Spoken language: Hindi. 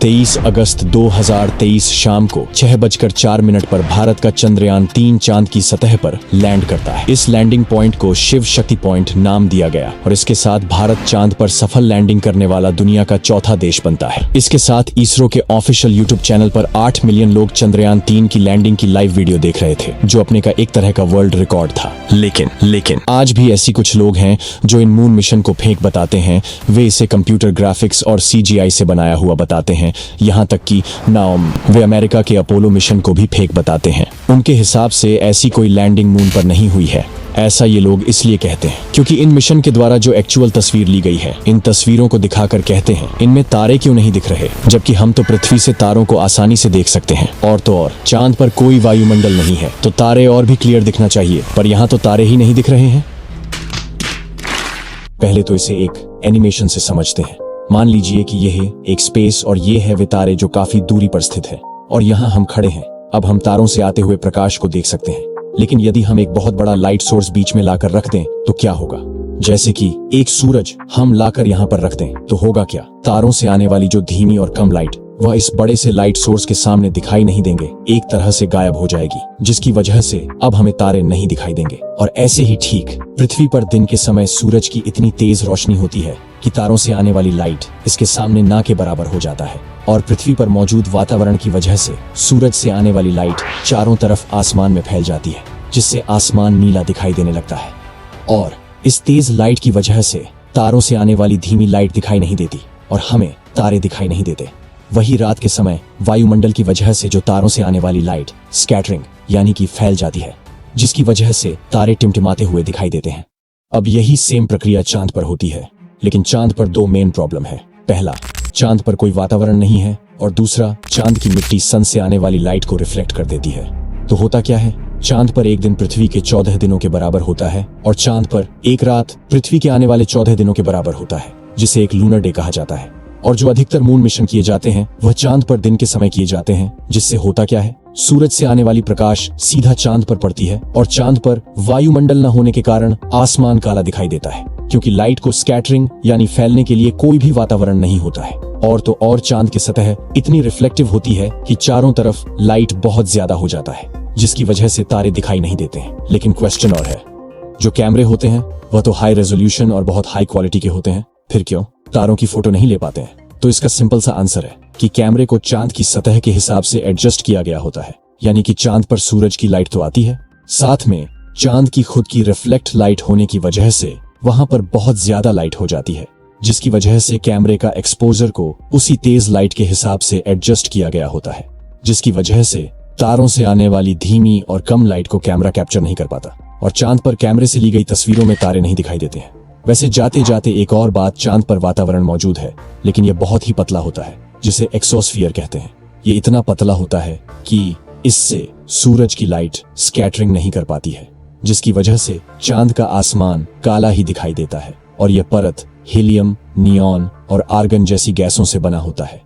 23 अगस्त 2023 शाम को 6:04 पर भारत का चंद्रयान-3 चांद की सतह पर लैंड करता है। इस लैंडिंग पॉइंट को शिव शक्ति पॉइंट नाम दिया गया और इसके साथ भारत चांद पर सफल लैंडिंग करने वाला दुनिया का चौथा देश बनता है। इसके साथ इसरो के ऑफिशियल यूट्यूब चैनल पर 8 मिलियन लोग चंद्रयान-3 की लैंडिंग की लाइव वीडियो देख रहे थे, जो अपने का एक तरह का वर्ल्ड रिकॉर्ड था। लेकिन आज भी ऐसी कुछ लोग हैं जो इन मून मिशन को फेक बताते हैं। वे इसे कंप्यूटर ग्राफिक्स और CGI से बनाया हुआ बताते हैं। यहाँ तक कि वे अमेरिका के अपोलो मिशन को भी फेक बताते हैं। उनके हिसाब से ऐसी कोई लैंडिंग मून पर नहीं हुई है। ऐसा ये लोग इसलिए कहते हैं क्योंकि इन मिशन के द्वारा जो एक्चुअल तस्वीर ली गई है, इन तस्वीरों को दिखाकर कहते हैं इनमें तारे क्यों नहीं दिख रहे, जबकि हम तो पृथ्वी से तारों को आसानी से देख सकते हैं। और तो और चांद पर कोई वायुमंडल नहीं है, तो तारे और भी क्लियर दिखना चाहिए, पर यहाँ तो तारे ही नहीं दिख रहे हैं। पहले तो इसे एक एनिमेशन से समझते हैं। मान लीजिए कि यह एक स्पेस और ये है वे तारे जो काफी दूरी पर स्थित है और यहाँ हम खड़े हैं। अब हम तारों से आते हुए प्रकाश को देख सकते हैं, लेकिन यदि हम एक बहुत बड़ा लाइट सोर्स बीच में लाकर रख दें तो क्या होगा? जैसे कि एक सूरज हम लाकर यहाँ पर रख दें तो होगा क्या? तारों से आने वाली जो धीमी और कम लाइट वह इस बड़े से लाइट सोर्स के सामने दिखाई नहीं देंगे, एक तरह से गायब हो जाएगी, जिसकी वजह से अब हमें तारे नहीं दिखाई देंगे। और ऐसे ही ठीक पृथ्वी पर दिन के समय सूरज की इतनी तेज रोशनी होती है कि तारों से आने वाली लाइट इसके सामने ना के बराबर हो जाता है। और पृथ्वी पर मौजूद वातावरण की वजह से सूरज से आने वाली लाइट चारों तरफ आसमान में फैल जाती है, जिससे आसमान नीला दिखाई देने लगता है। और इस तेज लाइट की वजह से तारों से आने वाली धीमी लाइट दिखाई नहीं देती और हमें तारे दिखाई नहीं देते। वही रात के समय वायुमंडल की वजह से जो तारों से आने वाली लाइट स्कैटरिंग यानी कि फैल जाती है, जिसकी वजह से तारे टिमटिमाते हुए दिखाई देते हैं। अब यही सेम प्रक्रिया चांद पर होती है, लेकिन चांद पर दो मेन प्रॉब्लम है। पहला, चांद पर कोई वातावरण नहीं है, और दूसरा, चांद की मिट्टी सन से आने वाली लाइट को रिफ्लेक्ट कर देती है। तो होता क्या है? चांद पर एक दिन पृथ्वी के 14 दिनों के बराबर होता है और चांद पर एक रात पृथ्वी के आने वाले 14 दिनों के बराबर होता है, जिसे एक लूनर डे कहा जाता है। और जो अधिकतर मून मिशन किए जाते हैं वह चांद पर दिन के समय किए जाते हैं, जिससे होता क्या है? सूरज से आने वाली प्रकाश सीधा चांद पर पड़ती है और चांद पर वायुमंडल न होने के कारण आसमान काला दिखाई देता है, क्योंकि लाइट को स्कैटरिंग यानी फैलने के लिए कोई भी वातावरण नहीं होता है। और तो और चांद की सतह इतनी रिफ्लेक्टिव होती है कि चारों तरफ लाइट बहुत ज्यादा हो जाता है, जिसकी वजह से तारे दिखाई नहीं देते हैं। लेकिन क्वेश्चन और है, जो कैमरे होते हैं वह तो हाई रेजोल्यूशन और बहुत हाई क्वालिटी के होते हैं, फिर क्यों तारों की फोटो नहीं ले पाते हैं? तो इसका सिंपल सा आंसर है कि कैमरे को चांद की सतह के हिसाब से एडजस्ट किया गया होता है। यानी कि चांद पर सूरज की लाइट तो आती है, साथ में चांद की खुद की रिफ्लेक्ट लाइट होने की वजह से वहां पर बहुत ज्यादा लाइट हो जाती है, जिसकी वजह से कैमरे का एक्सपोजर को उसी तेज लाइट के हिसाब से एडजस्ट किया गया होता है, जिसकी वजह से तारों से आने वाली धीमी और कम लाइट को कैमरा कैप्चर नहीं कर पाता और चांद पर कैमरे से ली गई तस्वीरों में तारे नहीं दिखाई देते हैं। वैसे जाते जाते एक और बात, चांद पर वातावरण मौजूद है, लेकिन यह बहुत ही पतला होता है, जिसे एक्सोस्फीयर कहते हैं। ये इतना पतला होता है कि इससे सूरज की लाइट स्कैटरिंग नहीं कर पाती है, जिसकी वजह से चांद का आसमान काला ही दिखाई देता है। और यह परत हीलियम, नियॉन और आर्गन जैसी गैसों से बना होता है,